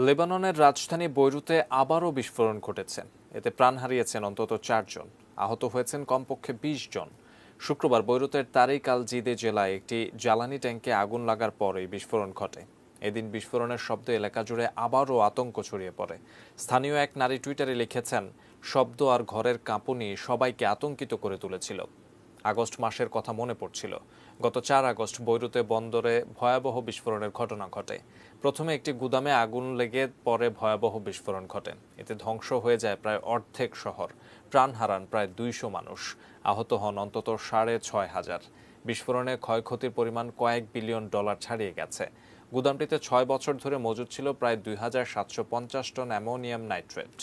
লেবাননের রাজধানী বৈরুতে আবারও বিস্ফোরণ ঘটেছে। এতে প্রাণ হারিয়েছেন অন্তত 4 জন, আহত হয়েছেন কমপক্ষে 20 জন। শুক্রবার বৈরুতের তারিক আল জিদে জেলায় একটি জ্বালানি ট্যাঙ্কে আগুন লাগার পরই বিস্ফোরণ ঘটে। এদিন বিস্ফোরণের শব্দে এলাকা জুড়ে আবারও আতঙ্ক ছড়িয়ে পড়ে। স্থানীয় এক নারী টুইটারে লিখেছেন, শব্দ আর ঘরের কাঁপুনি সবাইকে আতঙ্কিত করে তুলেছিল। আগস্ট মাসের কথা মনে পড়ছিল। গত 4 আগস্ট বৈরুতে বন্দরে ভয়াবহ বিস্ফোরণের ঘটনা ঘটে। প্রথমে একটি গুদামে আগুন লেগে পরে ভয়াবহ বিস্ফোরণ ঘটে। এতে ধ্বংস হয়ে যায় প্রায় অর্ধেক শহর, প্রাণ হারান প্রায় 200 মানুষ, আহত হন অন্তত 6,500। বিস্ফোরণে ক্ষয়ক্ষতির পরিমাণ কয়েক বিলিয়ন ডলার ছাড়িয়ে গেছে। গুদামটিতে 6 বছর ধরে মজুদ ছিল প্রায় 2,750 টন অ্যামোনিয়াম নাইট্রেট।